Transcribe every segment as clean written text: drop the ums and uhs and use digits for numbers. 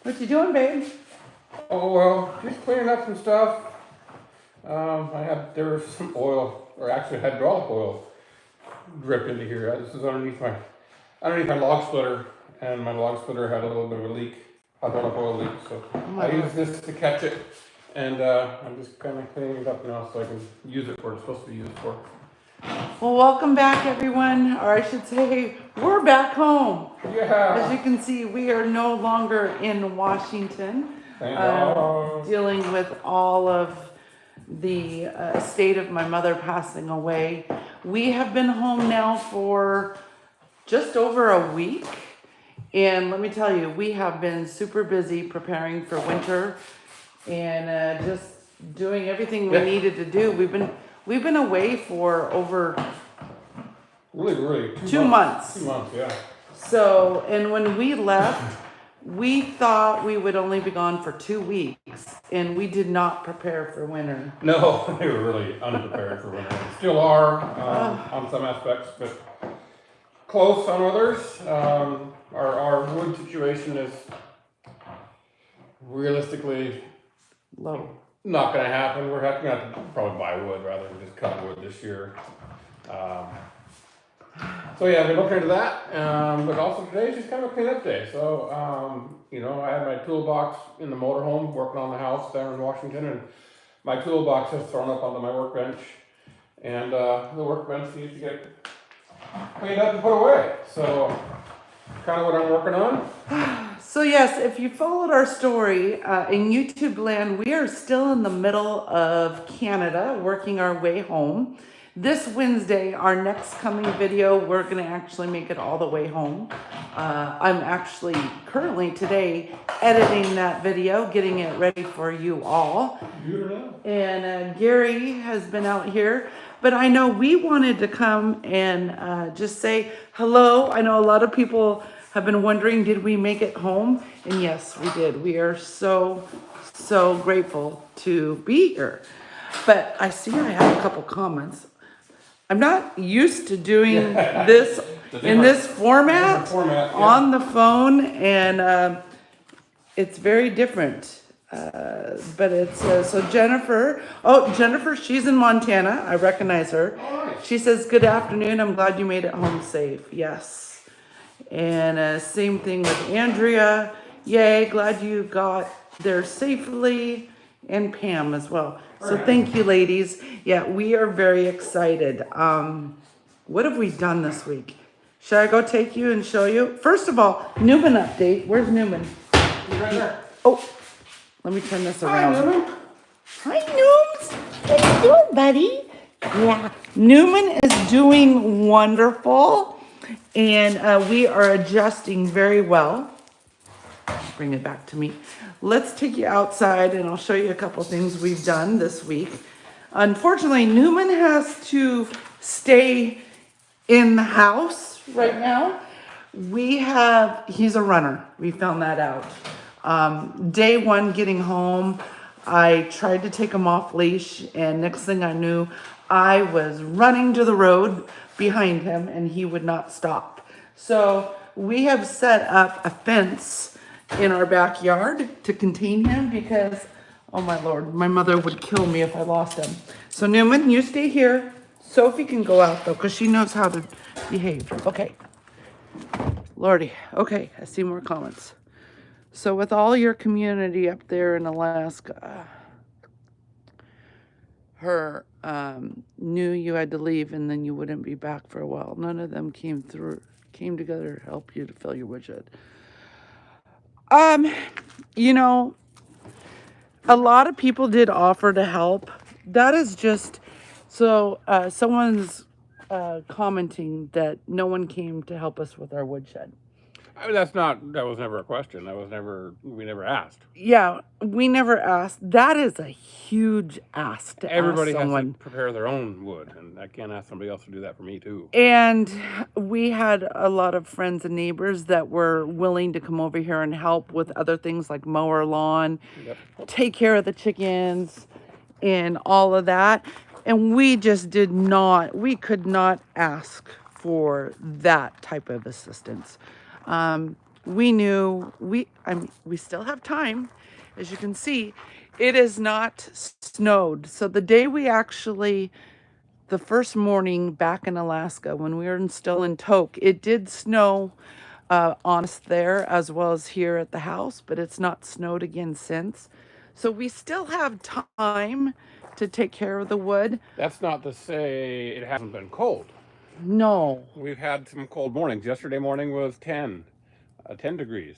What you doing, babe? Oh, well, just cleaning up some stuff. There was some oil, or actually hydraulic oil, dripped into here. This is underneath my log splitter, and my log splitter had a little bit of a leak, hydraulic oil leak. So I used this to catch it, and I'm just kind of cleaning it up now so I can use it for what it's supposed to be used for. Well, welcome back, everyone, or I should say, we're back home. Yeah. As you can see, we are no longer in Washington, dealing with all of the estate of my mother passing away. We have been home now for just over a week, and let me tell you, we have been super busy preparing for winter and just doing everything we needed to do. We've been away for over Really, 2 months. 2 months, yeah. So, and when we left, we thought we would only be gone for 2 weeks, and we did not prepare for winter. No, they were really unprepared for winter. Still are on some aspects, but close on others. Our wood situation is realistically Low. not going to happen. We're going to have to probably buy wood rather than just cut wood this year. So yeah, I've been looking into that, but also today's just kind of a cleanup day. So, I had my toolbox in the motorhome working on the house there in Washington, and my toolbox is thrown up onto my workbench, and the workbench needs to get cleaned up and put away. So, kind of what I'm working on. So yes, if you followed our story in YouTube land, we are still in the middle of Canada, working our way home. This Wednesday, our next coming video, we're going to actually make it all the way home. I'm actually currently today editing that video, getting it ready for you all. And Gary has been out here. But I know we wanted to come and just say hello. I know a lot of people have been wondering, did we make it home? And yes, we did. We are so, so grateful to be here. But I see I have a couple comments. I'm not used to doing this in this format on the phone, and it's very different. But it's so Jennifer. Oh, Jennifer, she's in Montana. I recognize her. She says, "Good afternoon. I'm glad you made it home safe." Yes. And same thing with Andrea. Yay, glad you got there safely. And Pam as well. So thank you, ladies. Yeah, we are very excited. What have we done this week? Should I go take you and show you? First of all, Newman update. Where's Newman? He's right there. Oh, let me turn this around. Hi, Newman. Hi, Nooms. What are you doing, buddy? Yeah, Newman is doing wonderful, and we are adjusting very well. Bring it back to me. Let's take you outside and I'll show you a couple things we've done this week. Unfortunately, Newman has to stay in the house right now. He's a runner. We found that out. Day one getting home, I tried to take him off leash, and next thing I knew, I was running to the road behind him and he would not stop. So we have set up a fence in our backyard to contain him because, oh my Lord, my mother would kill me if I lost him. So Newman, you stay here. Sophie can go out though, because she knows how to behave. Okay. Lordy. Okay, I see more comments. So with all your community up there in Alaska, her knew you had to leave and then you wouldn't be back for a while. None of them came together to help you to fill your woodshed. A lot of people did offer to help. That is just, so someone's commenting that no one came to help us with our woodshed. I mean, that was never a question. We never asked. Yeah, we never asked. That is a huge ask to Everybody ask someone. has to prepare their own wood, and I can't ask somebody else to do that for me too. And we had a lot of friends and neighbors that were willing to come over here and help with other things like mow our lawn, take care of the chickens, and all of that. And we just we could not ask for that type of assistance. we knew we still have time. As you can see, it is not snowed. So the day we actually, the first morning back in Alaska when we were still in Tok, it did snow on us there as well as here at the house, but it's not snowed again since. So we still have time to take care of the wood. That's not to say it hasn't been cold. No. We've had some cold mornings. Yesterday morning was 10 degrees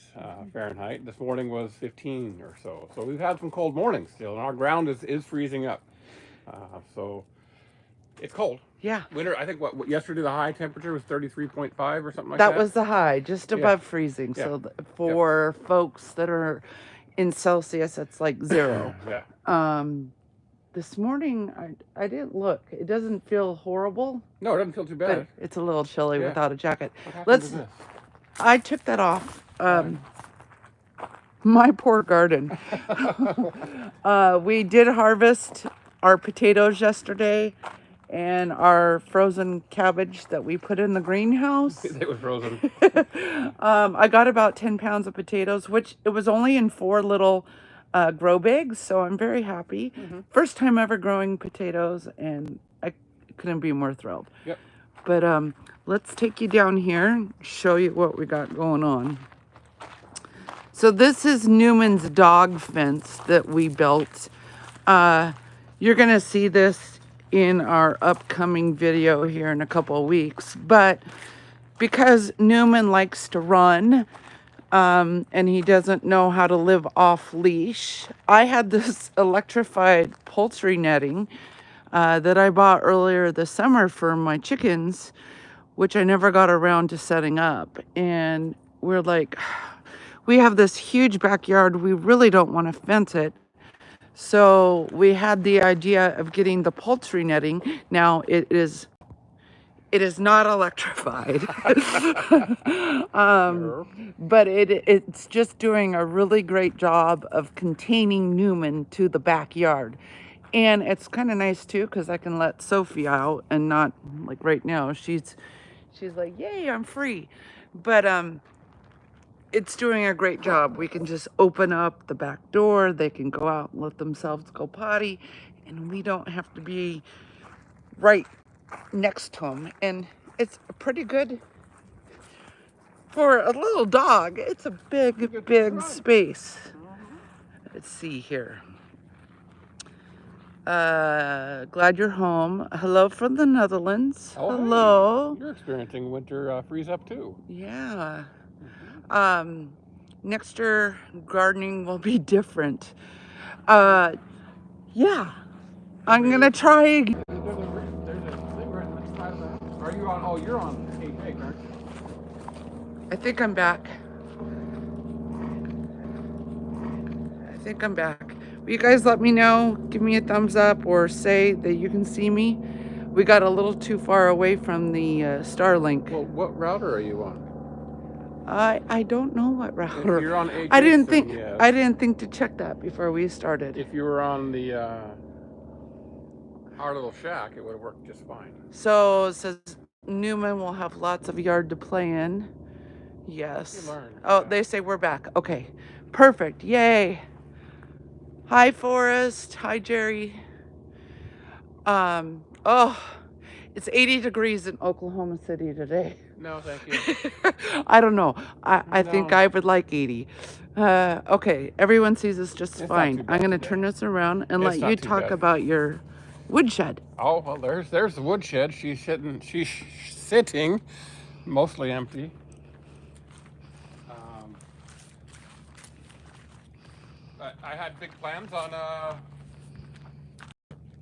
Fahrenheit. This morning was 15 or so. So we've had some cold mornings still, and our ground is freezing up. So it's cold. Yeah. Winter, I think what yesterday the high temperature was 33.5 or something like That that. was the high, just above freezing. Yeah. So for folks that are in Celsius, it's like 0. Yeah. This morning, I didn't look. It doesn't feel horrible, No, it doesn't feel too bad. but it's a little chilly Yeah. without a jacket. What happened to this? I took that off. My poor garden. We did harvest our potatoes yesterday and our frozen cabbage that we put in the greenhouse. They were frozen. I got about 10 pounds of potatoes, which it was only in 4 little grow bags, so I'm very happy. First time ever growing potatoes, and I couldn't be more thrilled. Yep. But let's take you down here and show you what we got going on. So this is Newman's dog fence that we built. You're gonna see this in our upcoming video here in a couple of weeks, but because Newman likes to run, and he doesn't know how to live off leash, I had this electrified poultry netting that I bought earlier this summer for my chickens, which I never got around to setting up. And we're like, we have this huge backyard. We really don't want to fence it. So we had the idea of getting the poultry netting. Now it is not electrified, but it's just doing a really great job of containing Newman to the backyard. And it's kind of nice too, because I can let Sophie out and not like right now. She's like, yay, I'm free. But it's doing a great job. We can just open up the back door. They can go out and let themselves go potty, and we don't have to be right next to them. And it's pretty good for a little dog. It's a big space. Let's see here. Glad you're home. Hello from the Netherlands. Oh, hello. Hey. You're experiencing winter freeze up too. Yeah. Next year gardening will be different. Yeah. I'm gonna try. There's a thing right on the side of the house. Are you on? Oh, you're on 8 aren't you? I think I'm back. Will you guys let me know? Give me a thumbs up or say that you can see me. We got a little too far away from the Starlink. Well, what router are you on? I don't know what router. If you're on 8 I didn't think yes. I didn't think to check that before we started. If you were on the our little shack, it would have worked just fine. So it says Newman will have lots of yard to play in. Yes. You learn. Oh, Yeah. they say we're back. Okay. Perfect. Yay. Hi, Forrest. Hi, Jerry. Oh, it's 80 degrees in Oklahoma City today. No, thank you. I don't know. I think No. I would like 80. Okay, everyone sees us just It's not fine. too I'm bad going to today. turn this around and It's let not you too talk bad. about your woodshed. Oh, well, there's the woodshed. She's sitting mostly empty. I had big plans on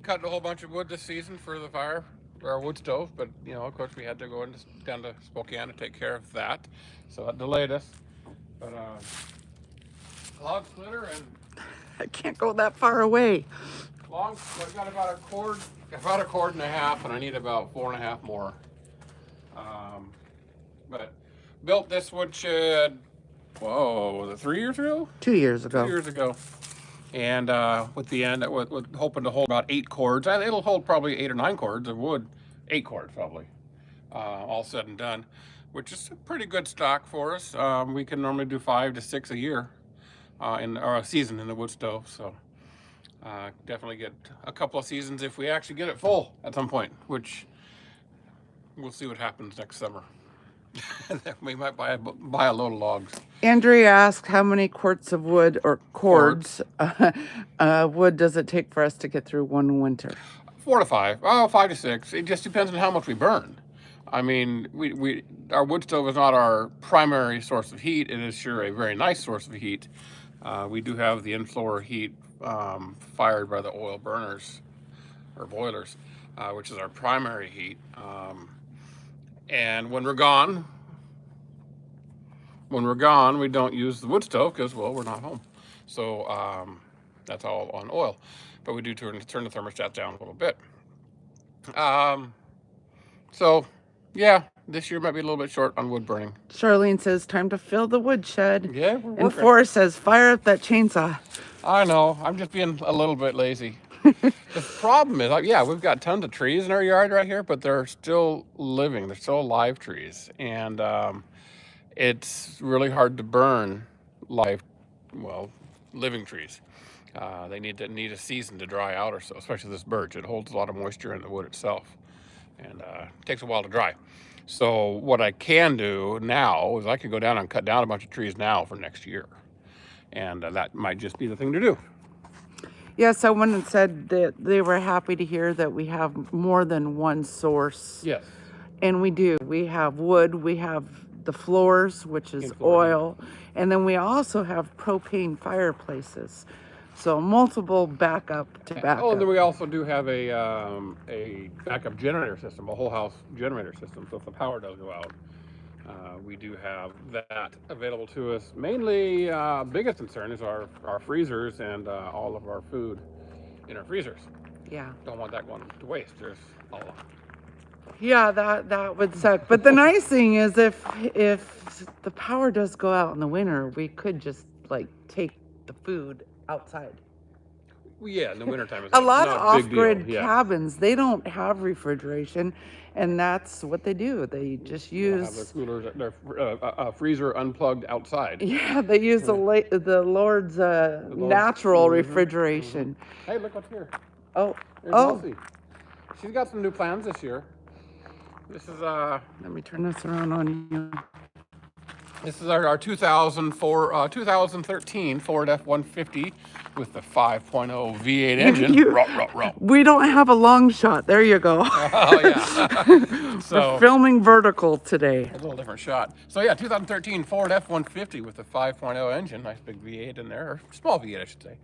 cutting a whole bunch of wood this season for the fire, for our wood stove, but you know, of course, we had to go down to Spokane to take care of that, so that delayed us. But log splitter and I can't go that far away. I've got about a cord and a half, and I need about 4.5 more. But built this woodshed, whoa, was it 3 years ago? 2 years ago. 2 years ago. And with the end, with hoping to hold about 8 cords. It'll hold probably 8 or 9 cords of wood. 8 cords probably, all said and done. which is a pretty good stock for us. We can normally do 5 to 6 a year or a season in the wood stove. So definitely get a couple of seasons if we actually get it full at some point, which we'll see what happens next summer. We might buy a load of logs. Andrea asked how many quarts of wood or cords wood does it take for us to get through one winter? 4 to 5. Oh, 5 to 6. It just depends on how much we burn. I mean, our wood stove is not our primary source of heat. It is sure a very nice source of heat. We do have the in-floor heat fired by the oil burners or boilers, which is our primary heat. And when we're gone, we don't use the wood stove because, well, we're not home. So that's all on oil. But we do turn the thermostat down a little bit. So, yeah, this year might be a little bit short on wood burning. Charlene says, time to fill the woodshed. Yeah, we're working. And Forrest says, fire up that chainsaw. I know. I'm just being a little bit lazy. The problem is, yeah, we've got tons of trees in our yard right here, but they're still living. They're still live trees. And it's really hard to burn living trees. They need a season to dry out or so, especially this birch. It holds a lot of moisture in the wood itself, and it takes a while to dry. So what I can do now is I can go down and cut down a bunch of trees now for next year, and that might just be the thing to do. Yeah, someone said that they were happy to hear that we have more than one source. Yes. And we do. We have wood, we have the floors, which is oil, and then we also have propane fireplaces. So multiple backup to backup. Oh, and then we also do have a backup generator system, a whole house generator system. So if the power does go out, we do have that available to us. Mainly, biggest concern is our freezers and all of our food in our freezers. Yeah. Don't want that going to waste. There's a lot. Yeah, that would suck. But the nice thing is if the power does go out in the winter, we could just like take the food outside. Well, yeah, in the wintertime it's a lot not of a big off-grid deal. Yeah. cabins, they don't have refrigeration, and that's what they do. They just use have their coolers, their freezer unplugged outside. Yeah, they use the Lord's natural refrigeration. Hey, look what's here. Oh, There's Elsie. She's got some new plans this year. This is let me turn this around on you. This is our 2013 Ford F-150 with the 5.0 V8 engine. We don't have a long shot. There you go. Oh, yeah. So, we're filming vertical today. A little different shot. So, yeah, 2013 Ford F-150 with the 5.0 engine. Nice big V8 in there. Or small V8, I should say.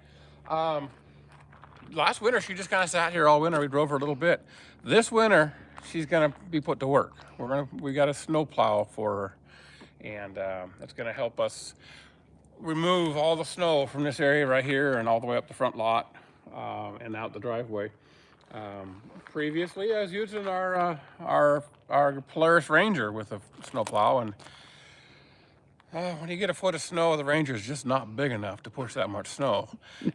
Last winter, she just kind of sat here all winter. We drove her a little bit. This winter, she's going to be put to work. We got a snow plow for her. And it's going to help us remove all the snow from this area right here and all the way up the front lot and out the driveway. Previously, I was using our Polaris Ranger with a snowplow, and when you get a foot of snow, the Ranger is just not big enough to push that much snow.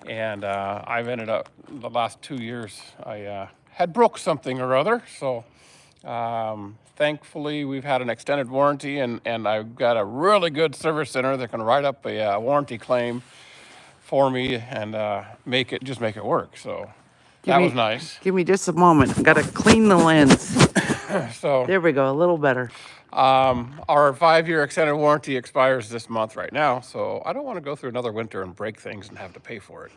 And I've ended up the last 2 years, I had broke something or other, so. Thankfully, we've had an extended warranty, and I've got a really good service center that can write up a warranty claim for me and make it work. So that was nice. Give me just a moment. I've got to clean the lens. So there we go, a little better. Our 5-year extended warranty expires this month right now, so I don't want to go through another winter and break things and have to pay for it.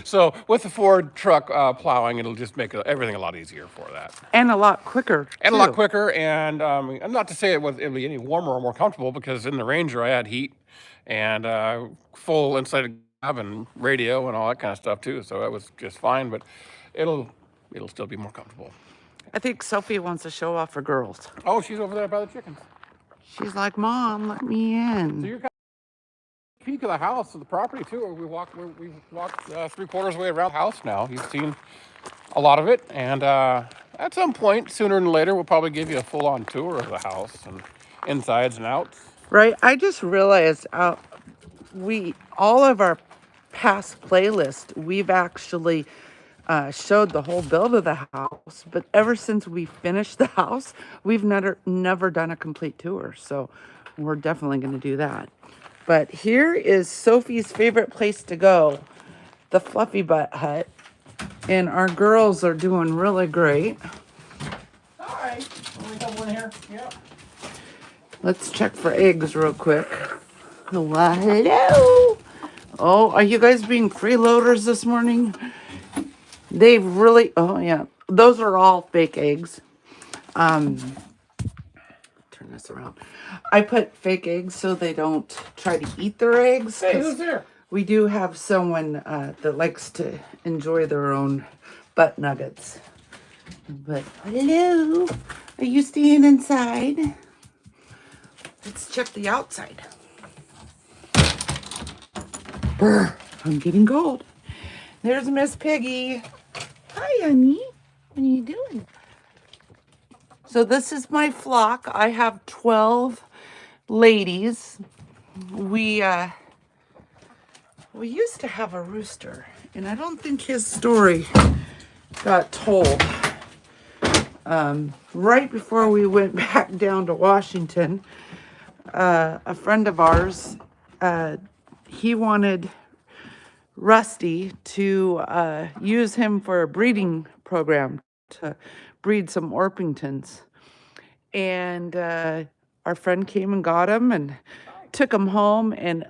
So with the Ford truck plowing, it'll just make everything a lot easier for that. And a lot quicker. And a lot quicker, and not to say it'll be any warmer or more comfortable, because in the Ranger I had heat and full insulated cab and radio and all that kind of stuff too, so it was just fine, but it'll still be more comfortable. I think Sophie wants to show off her girls. Oh, she's over there by the chickens. She's like, Mom, let me in. So you're kind of peek of the house, of the property too. We've walked 3/4 of the way around the house now. You've seen a lot of it, and at some point, sooner than later, we'll probably give you a full-on tour of the house and insides and outs. Right. I just realized all of our past playlist, we've actually showed the whole build of the house, but ever since we finished the house, we've never done a complete tour. So we're definitely going to do that. But here is Sophie's favorite place to go, the Fluffy Butt Hut. And our girls are doing really great. Hi. Only have one here. Yeah. Let's check for eggs real quick. Hello. Oh, are you guys being freeloaders this morning? They've really, oh yeah, those are all fake eggs. Turn this around. I put fake eggs so they don't try to eat their eggs. Hey, who's there? We do have someone that likes to enjoy their own butt nuggets. But hello, are you staying inside? Let's check the outside. Brr, I'm getting cold. There's Miss Piggy. Hi, honey. What are you doing? So this is my flock. I have 12 ladies. We used to have a rooster, and I don't think his story got told. Right before we went back down to Washington, a friend of ours, he wanted Rusty to use him for a breeding program to breed some Orpingtons. And our friend came and got him and took him home. And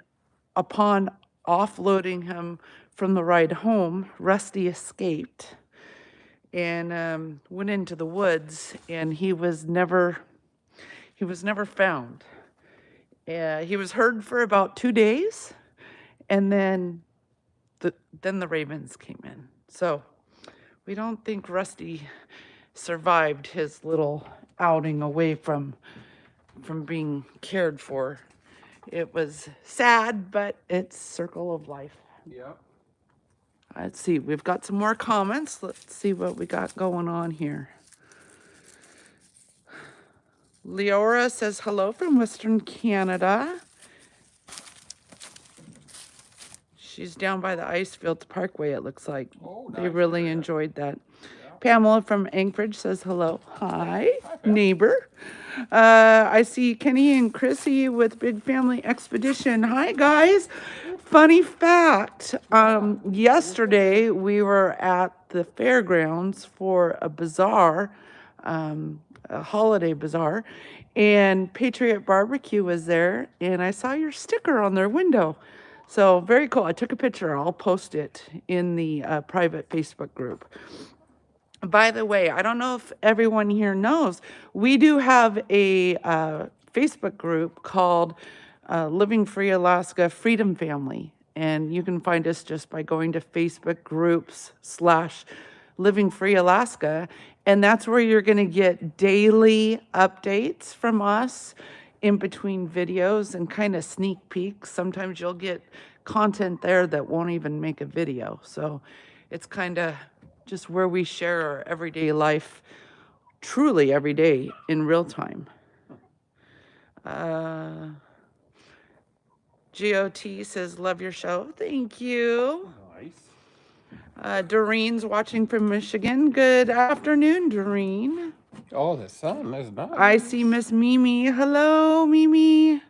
upon offloading him from the ride home, Rusty escaped and went into the woods, and he was never found. He was heard for about 2 days, and then the ravens came in. So we don't think Rusty survived his little outing away from being cared for. It was sad, but it's circle of life. Yeah. Let's see, we've got some more comments. Let's see what we got going on here. Leora says hello from Western Canada. She's down by the Icefields Parkway, it looks like. Oh, They nice. really enjoyed that. Yeah. Pamela from Anchorage says hello. Hi, Pam. neighbor. I see Kenny and Chrissy with Big Family Expedition. Hi, guys. Funny fact, yesterday we were at the fairgrounds for a bazaar, a holiday bazaar, and Patriot Barbecue was there, and I saw your sticker on their window. So very cool. I took a picture. I'll post it in the private Facebook group. By the way, I don't know if everyone here knows, we do have a Facebook group called Living Free Alaska Freedom Family. And you can find us just by going to Facebook groups / Living Free Alaska. And that's where you're going to get daily updates from us in between videos and kind of sneak peeks. Sometimes you'll get content there that won't even make a video. So it's kind of just where we share our everyday life, truly every day in real time. GOT says, love your show. Thank you. Nice. Doreen's watching from Michigan. Good afternoon, Doreen. Oh, the sun is nice. I see Miss Mimi. Hello, Mimi.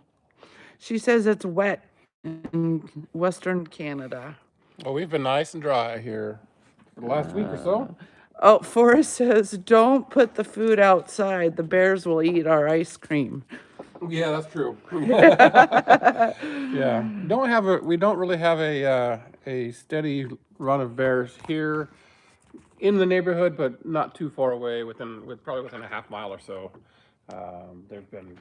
She says it's wet in Western Canada. Well, we've been nice and dry here for the last week or so. Oh, Forrest says, don't put the food outside. The bears will eat our ice cream. Yeah, that's true. Yeah, we don't really have a steady run of bears here in the neighborhood, but not too far away. Probably within a half mile or so. There's been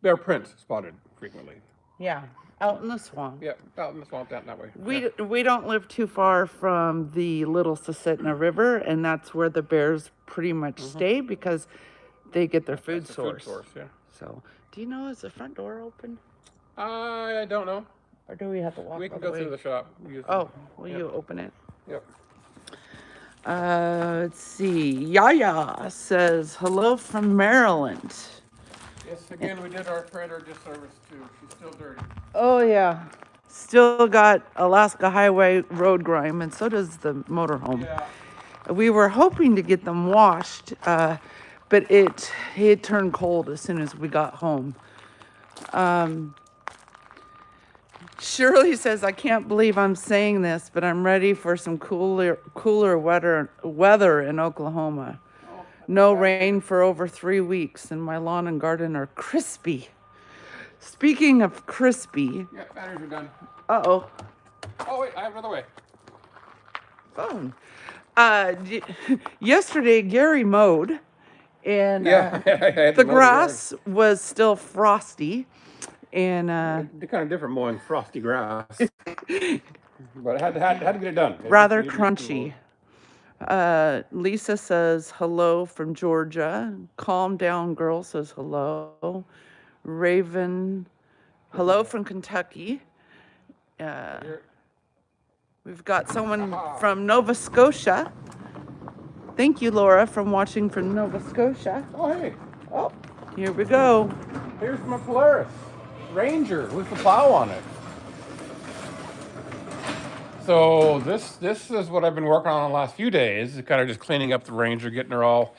bear prints spotted frequently. Yeah, out in the swamp. Yeah, out in the swamp down that way. We don't live too far from the Little Susitna River, and that's where the bears pretty much stay because they get their food That's the source. Food source, yeah. So, do you know, is the front door open? I don't know. Or do we have to walk We can all go the way? through the shop. Oh, will you open it? Yep. Let's see. Yaya says, hello from Maryland. Yes, again, we did our predator disservice too. She's still dirty. Oh, yeah. Still got Alaska Highway road grime, and so does the motorhome. Yeah. We were hoping to get them washed, but it turned cold as soon as we got home. Shirley says, I can't believe I'm saying this, but I'm ready for some cooler weather in Oklahoma. No rain for over 3 weeks, and my lawn and garden are crispy. Speaking of crispy, Yeah, batteries are done. uh-oh, Oh, wait, I have another way. phone. Yesterday, Gary mowed, and Yeah, I had to the mow grass was still frosty, and yard. Kind of different mowing frosty grass. But I had to get it done. It rather needed to be crunchy. mowed. Lisa says hello from Georgia. Calm down, girl says hello. Raven, hello from Kentucky. Here. We've got someone from Nova Scotia. Thank you, Laura, from watching from Nova Scotia. Oh, hey, Oh, here we go. here's my Polaris Ranger with the plow on it. So this is what I've been working on the last few days, kind of just cleaning up the Ranger, getting her all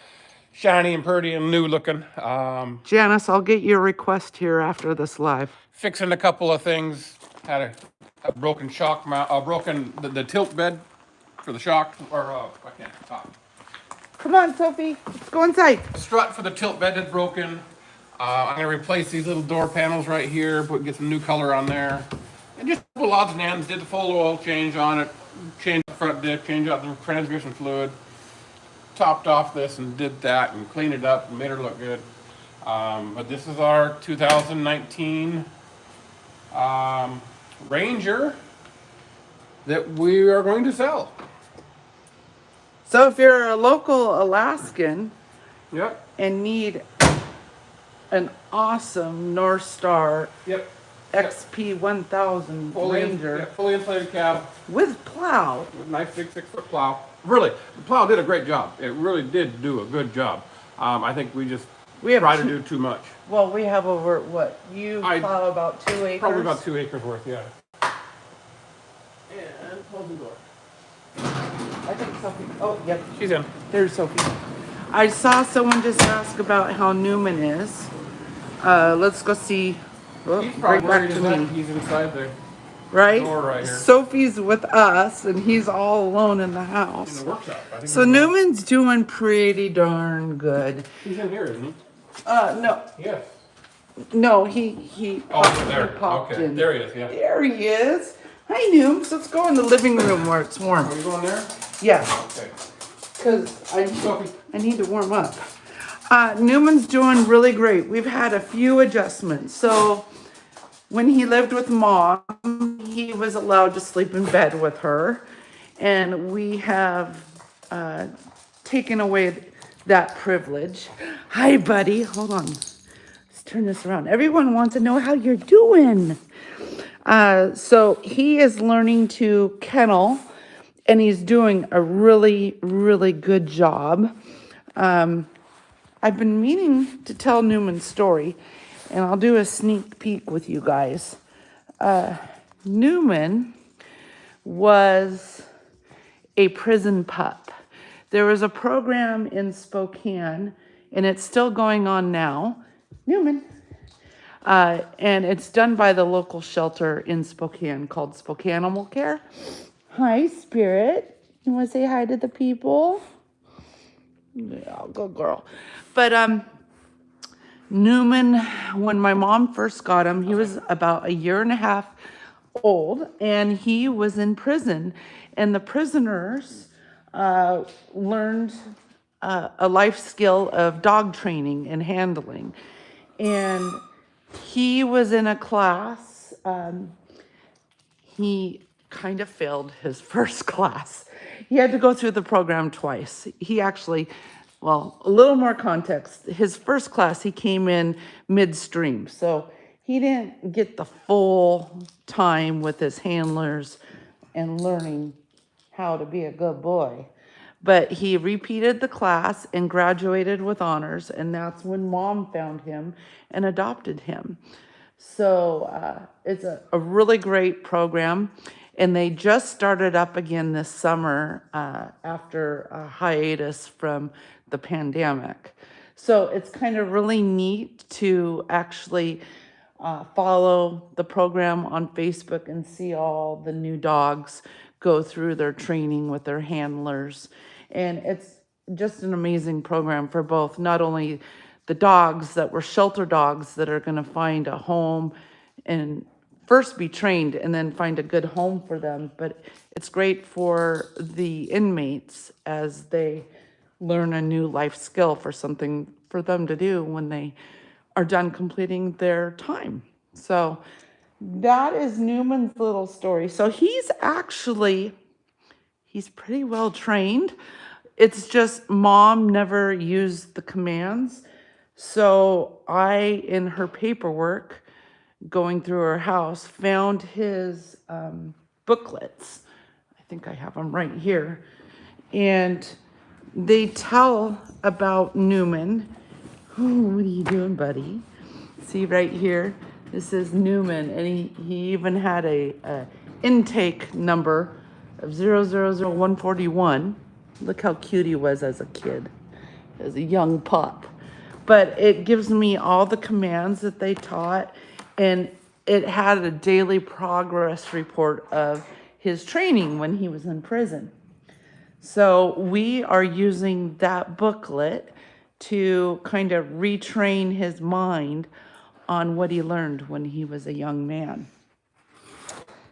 shiny and pretty and new looking. Janice, I'll get your request here after this live. Fixing a couple of things. Had a broken shock mount, the tilt bed for the shock, or I can't talk. Come on, Sophie, let's go inside. The strut for the tilt bed is broken. I'm gonna replace these little door panels right here, get some new color on there. And just little odds and ends, did the full oil change on it, changed the front diff, changed out the transmission fluid, topped off this and did that and cleaned it up and made her look good. But this is our 2019 Ranger that we are going to sell. So if you're a local Alaskan Yep. and need an awesome North Star Yep. XP 1000 Ranger Fully insulated cab with plow, with a nice big 6-foot plow. Really, the plow did a great job. It really did do a good job. I think we just have try to do too much. well, we have over what? You plow about 2 acres? Probably about 2 acres worth, yeah. And hold the door. I think Sophie, oh, yep, She's in. there's Sophie. I saw someone just ask about how Newman is. Let's go see. Oh, He's right probably back to me. he's inside there. Right? Door right here. Sophie's with us, and he's all alone in the In house. the workshop. I think So Newman's doing pretty darn good. he's in here, isn't he? No, Yes. no, he Oh, popped, there. he popped Okay. in. There he is, yeah. There he is. Hi, Nooms. Let's go in the living room where it's warm. Are you going there? Yeah, Okay. because Sophie. I need to warm up. Newman's doing really great. We've had a few adjustments. So when he lived with Mom, he was allowed to sleep in bed with her. And we have taken away that privilege. Hi, buddy. Hold on. Let's turn this around. Everyone wants to know how you're doing. So he is learning to kennel, and he's doing a really, really good job. I've been meaning to tell Newman's story, and I'll do a sneak peek with you guys. Newman was a prison pup. There was a program in Spokane, and it's still going on now. Newman. And it's done by the local shelter in Spokane called Spokane Animal Care. Hi, Spirit. You want to say hi to the people? Yeah, good girl. But Newman, when my mom first got him, he was about a year and a half old, and he was in prison. And the prisoners learned a life skill of dog training and handling. And he was in a class. He kind of failed his first class. He had to go through the program twice. He actually, well, a little more context. His first class, he came in midstream. So he didn't get the full time with his handlers and learning how to be a good boy. But he repeated the class and graduated with honors, and that's when Mom found him and adopted him. So it's a really great program. And they just started up again this summer after a hiatus from the pandemic. So it's kind of really neat to actually follow the program on Facebook and see all the new dogs go through their training with their handlers. And it's just an amazing program for both, not only the dogs that were shelter dogs that are going to find a home and first be trained and then find a good home for them, but it's great for the inmates as they learn a new life skill for something for them to do when they are done completing their time. So that is Newman's little story. So he's pretty well trained. It's just mom never used the commands. So I, in her paperwork, going through her house, found his booklets. I think I have them right here. And they tell about Newman. Oh, what are you doing, buddy? See right here, this is Newman, and he even had a intake number of 000141. Look how cute he was as a kid, as a young pup. But it gives me all the commands that they taught, and it had a daily progress report of his training when he was in prison. So we are using that booklet to kind of retrain his mind on what he learned when he was a young man.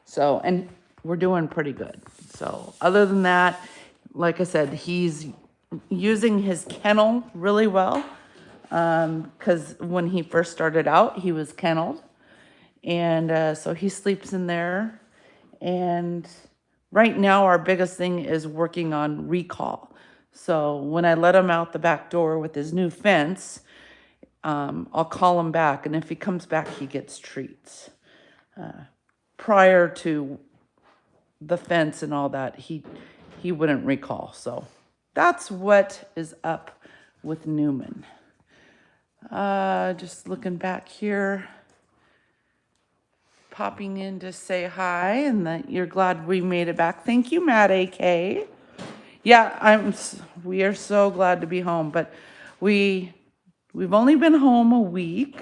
So, and we're doing pretty good. So other than that, like I said, he's using his kennel really well. Because when he first started out, he was kenneled. And so he sleeps in there. And right now, our biggest thing is working on recall. So when I let him out the back door with his new fence, I'll call him back. And if he comes back, he gets treats. Prior to the fence and all that, he wouldn't recall. So that's what is up with Newman. Just looking back here, popping in to say hi and that you're glad we made it back. Thank you, Matt AK. Yeah, we are so glad to be home, but we've only been home a week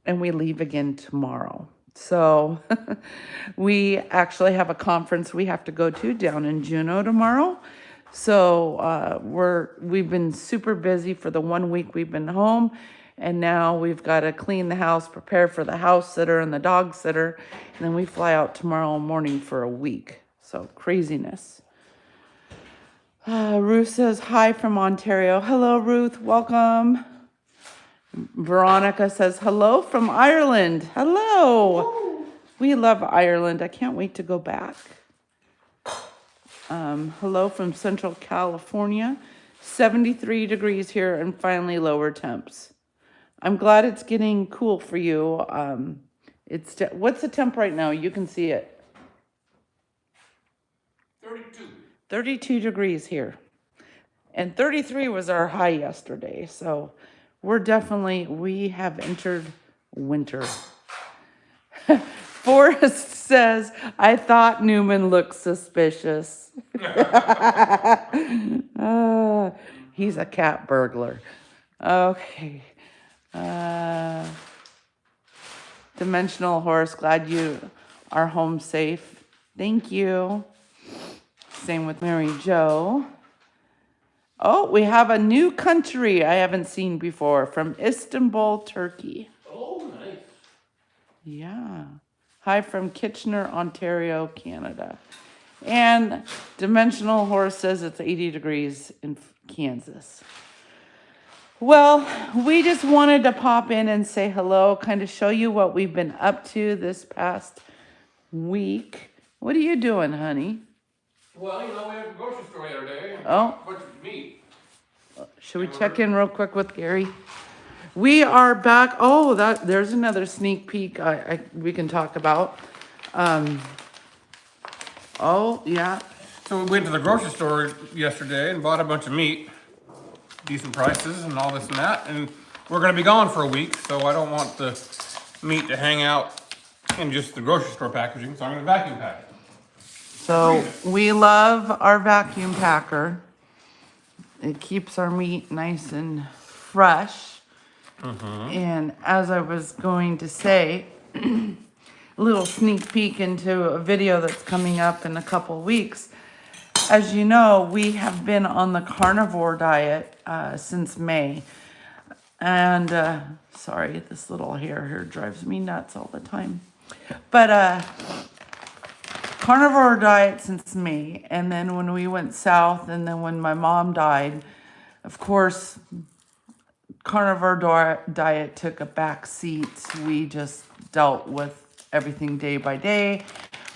and we leave again tomorrow. So we actually have a conference we have to go to down in Juneau tomorrow. So we've been super busy for the 1 week we've been home, and now we've got to clean the house, prepare for the house sitter and the dog sitter, and then we fly out tomorrow morning for a week. So craziness. Ruth says hi from Ontario. Hello, Ruth. Welcome. Veronica says hello from Ireland. Hello. We love Ireland. I can't wait to go back. Hello from Central California. 73 degrees here and finally lower temps. I'm glad it's getting cool for you. What's the temp right now? You can see it. 32. 32 degrees here. And 33 was our high yesterday. So we have entered winter. Forrest says, I thought Newman looked suspicious. He's a cat burglar. Okay. Dimensional Horse, glad you are home safe. Thank you. Same with Mary Jo. Oh, we have a new country I haven't seen before from Istanbul, Turkey. Oh, nice. Yeah. Hi from Kitchener, Ontario, Canada. And Dimensional Horse says it's 80 degrees in Kansas. Well, we just wanted to pop in and say hello, kind of show you what we've been up to this past week. What are you doing, honey? Well, we had a grocery store the other day. Oh. A bunch of meat. Should we check in real quick with Gary? We are back. Oh, there's another sneak peek we can talk about. Oh, yeah. So we went to the grocery store yesterday and bought a bunch of meat. Decent prices and all this and that. And we're going to be gone for a week, so I don't want the meat to hang out in just the grocery store packaging, so I'm gonna vacuum pack it. So we love our vacuum packer. It keeps our meat nice and fresh. And as I was going to say, a little sneak peek into a video that's coming up in a couple weeks. As you know, we have been on the carnivore diet since May. And sorry, this little hair here drives me nuts all the time. But carnivore diet since May. And then when we went south, and then when my mom died, of course, carnivore diet took a back seat. We just dealt with everything day by day.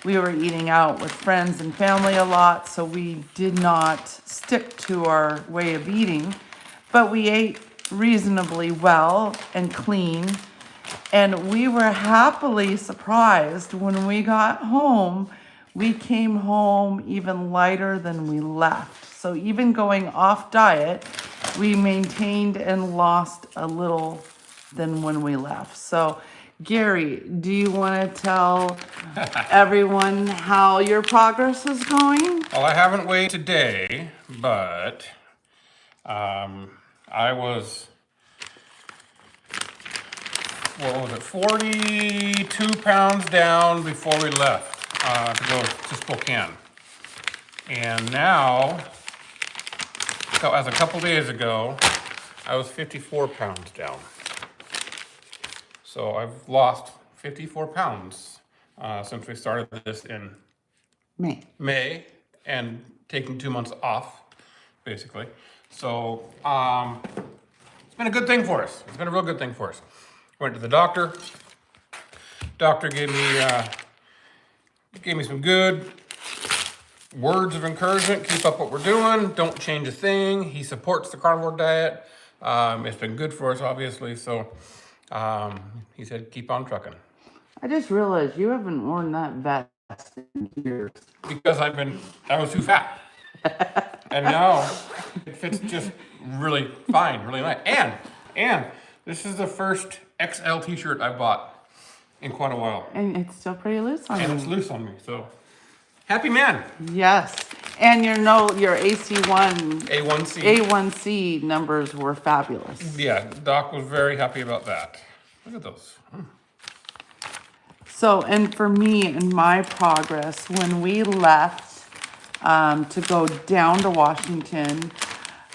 We were eating out with friends and family a lot, so we did not stick to our way of eating, but we ate reasonably well and clean. And we were happily surprised when we got home. We came home even lighter than we left. So even going off diet, we maintained and lost a little than when we left. So Gary, do you want to tell everyone how your progress is going? Well, I haven't weighed today, but I was, what was it, 42 pounds down before we left to go to Spokane. And now, so as a couple days ago, I was 54 pounds down. So I've lost 54 pounds since we started this in May and taking 2 months off, basically. So it's been a good thing for us. It's been a real good thing for us. Went to the doctor. Doctor gave me some good words of encouragement. Keep up what we're doing. Don't change a thing. He supports the carnivore diet. It's been good for us, obviously. So he said, keep on trucking. I just realized you haven't worn that vest in years. Because I was too fat. And now it fits just really fine, really nice. And this is the first XL t-shirt I bought in quite a while. And it's still pretty loose on you. And it's loose on me, so happy man. Yes. And your AC1 A1C. A1C numbers were fabulous. Yeah, Doc was very happy about that. Look at those. So, and for me and my progress, when we left to go down to Washington,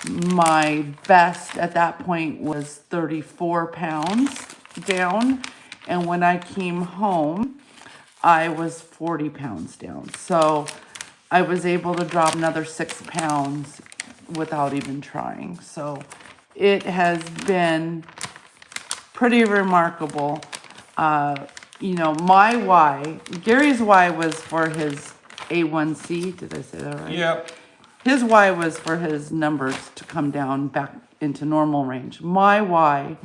my best at that point was 34 pounds down. And when I came home, I was 40 pounds down. So I was able to drop another 6 pounds without even trying. So it has been pretty remarkable. You know, my why, Gary's why was for his A1C. Did I say that right? Yep. His why was for his numbers to come down back into normal range. My why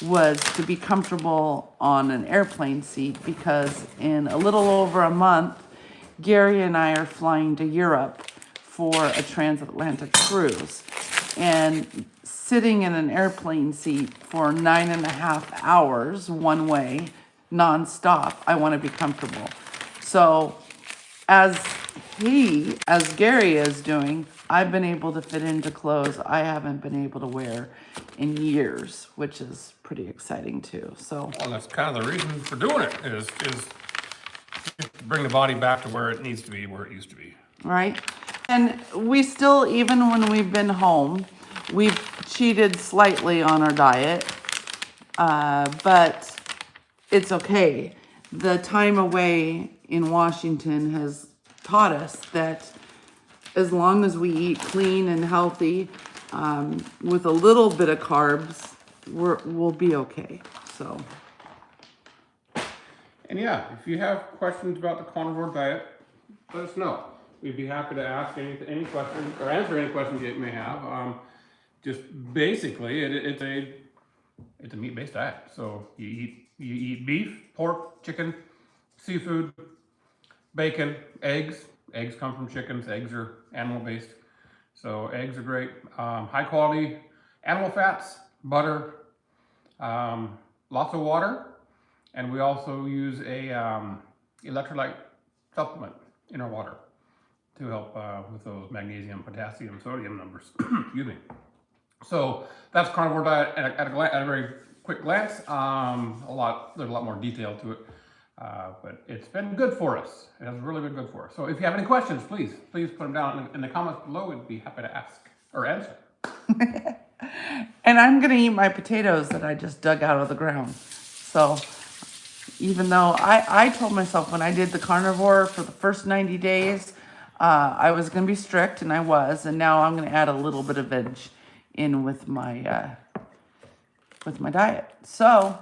was to be comfortable on an airplane seat, because in a little over a month, Gary and I are flying to Europe for a transatlantic cruise. And sitting in an airplane seat for 9.5 hours one way, nonstop, I want to be comfortable. So as Gary is doing, I've been able to fit into clothes I haven't been able to wear in years, which is pretty exciting too. So Well, that's kind of the reason for doing it, is to bring the body back to where it needs to be, where it used to be. right? And we still, even when we've been home, we've cheated slightly on our diet, but it's okay. The time away in Washington has taught us that as long as we eat clean and healthy, with a little bit of carbs, we'll be okay. So. And yeah, if you have questions about the carnivore diet, let us know. We'd be happy to ask any questions or answer any questions you may have. Just basically, it's a meat-based diet. So you eat beef, pork, chicken, seafood, bacon, eggs. Eggs come from chickens. Eggs are animal-based, so eggs are great. High-quality animal fats, butter, lots of water, And we also use a electrolyte supplement in our water to help with those magnesium, potassium, sodium numbers. Excuse me. So that's carnivore diet at a very quick glance. There's a lot more detail to it, but it's been good for us. It has really been good for us. So if you have any questions, please put them down in the comments below. We'd be happy to ask or answer. And I'm gonna eat my potatoes that I just dug out of the ground. So even though I told myself when I did the carnivore for the first 90 days, I was gonna be strict, and I was, and now I'm gonna add a little bit of veg in with my diet. So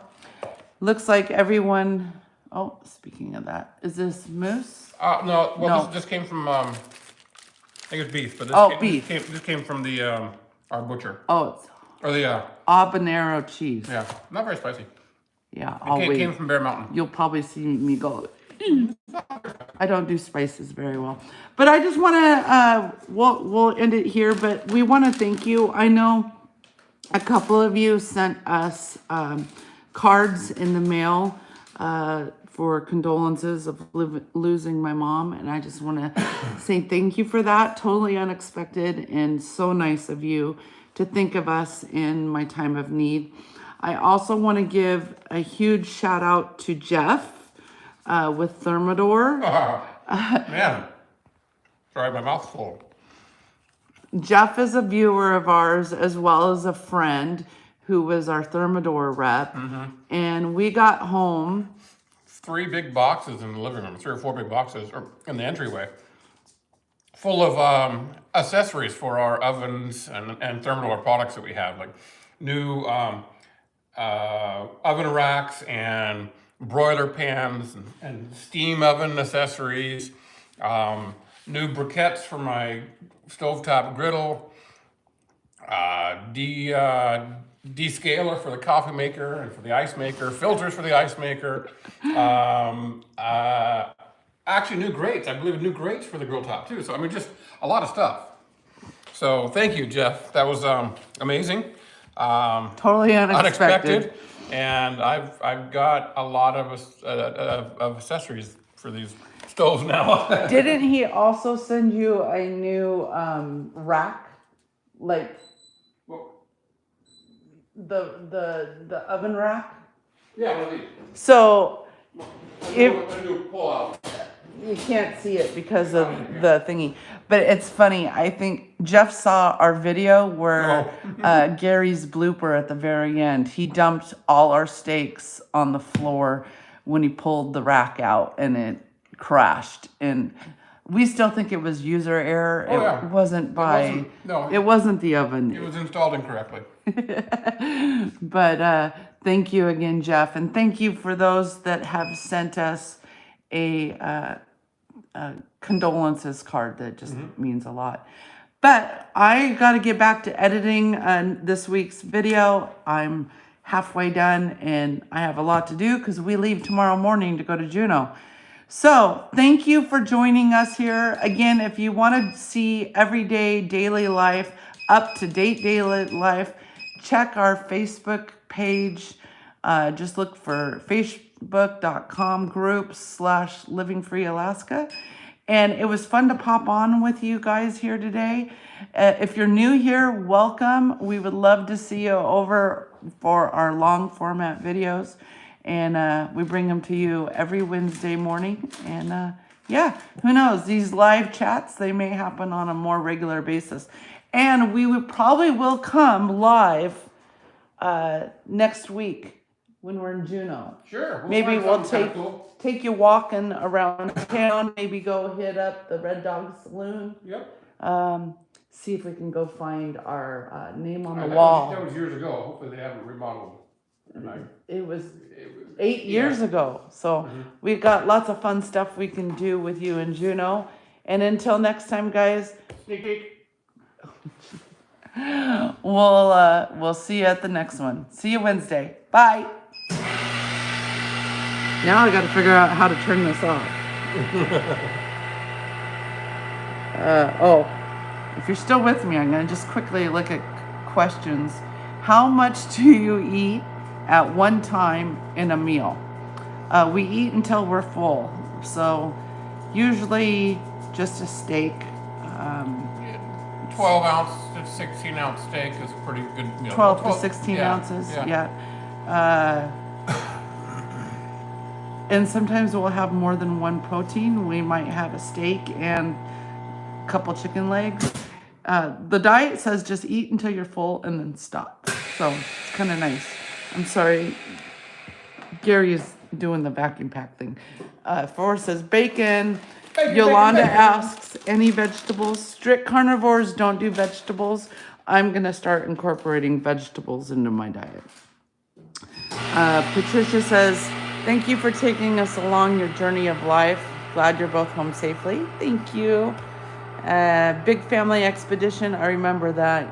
looks like everyone. Oh, speaking of that, is this moose? No. Well, No. this came from I think it's beef, but Beef. This came from the our butcher Oh, it's or the habanero cheese. yeah, not very spicy. Yeah, I'll It wait. came from Bear Mountain. You'll probably see me go. I don't do spices very well, but I just want to. We'll end it here, but we want to thank you. I know a couple of you sent us cards in the mail for condolences of losing my mom, and I just want to say thank you for that. Totally unexpected and so nice of you to think of us in my time of need. I also want to give a huge shout out to Jeff with Thermador. Man, sorry, my mouth's full. Jeff is a viewer of ours as well as a friend who was our Thermador rep. And we got home 3 big boxes in the living room, 3 or 4 big boxes, or in the entryway, full of accessories for our ovens and Thermador products that we have, like new oven racks and broiler pans and steam oven accessories, new briquettes for my stovetop griddle, descaler for the coffee maker and for the ice maker, filters for the ice maker, actually new grates, I believe new grates for the grill top too. So I mean, just a lot of stuff. So thank you, Jeff. That was amazing. totally unexpected. And I've got a lot of accessories for these stoves now. Didn't he also send you a new rack, like the oven rack? Yeah, one of these. So if I do pull out. you can't see it because of the thingy, but it's funny. I think Jeff saw our video where Gary's blooper at the very end. He dumped all our steaks on the floor when he pulled the rack out, and it crashed. And we still think it was user error. It wasn't by. It wasn't the oven. It was installed incorrectly. But thank you again, Jeff, and thank you for those that have sent us a condolences card. That just means a lot. But I got to get back to editing this week's video. I'm halfway done, and I have a lot to do because we leave tomorrow morning to go to Juneau. So thank you for joining us here. Again, if you want to see everyday daily life, up-to-date daily life, check our Facebook page. Just look for facebook.com group/livingfreealaska. And it was fun to pop on with you guys here today. If you're new here, welcome. We would love to see you over for our long format videos. And we bring them to you every Wednesday morning. And yeah, who knows? These live chats, they may happen on a more regular basis. And we probably will come live next week when we're in Juneau. Sure. Maybe we'll take you walking around town. Maybe go hit up the Red Dog Saloon. Yep. See if we can go find our name on the wall. That was years ago. Hopefully they haven't remodeled. It was 8 years ago. So we've got lots of fun stuff we can do with you in Juneau. And until next time, guys, we'll see you at the next one. See you Wednesday. Bye. Now I got to figure out how to turn this off. If you're still with me, I'm going to just quickly look at questions. How much do you eat at one time in a meal? We eat until we're full. So usually just a steak. 12-ounce to 16-ounce steak is a pretty good meal. 12 to 16 ounces, yeah. And sometimes we'll have more than one protein. We might have a steak and a couple chicken legs. The diet says just eat until you're full and then stop. So it's kind of nice. I'm sorry, Gary is doing the vacuum pack thing. Forrest says bacon. Yolanda asks, any vegetables? Strict carnivores don't do vegetables. I'm going to start incorporating vegetables into my diet. Patricia says, thank you for taking us along your journey of life. Glad you're both home safely. Thank you. Big family expedition. I remember that.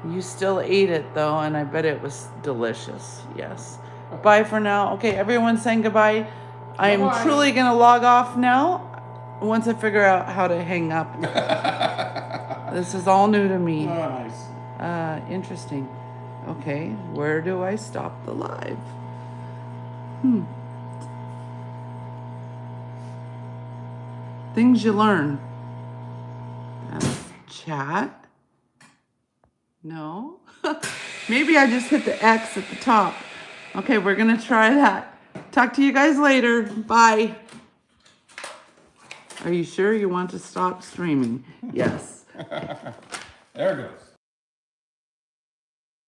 You still ate it though, and I bet it was delicious. Yes. Bye for now. Okay, everyone's saying goodbye. I am truly going to log off now. Once I figure out how to hang up. This is all new to me. Oh, nice. Interesting. Okay, where do I stop the live? Things you learn. Chat. No. Maybe I just hit the X at the top. Okay, we're going to try that. Talk to you guys later. Bye. Are you sure you want to stop streaming? Yes. There it goes.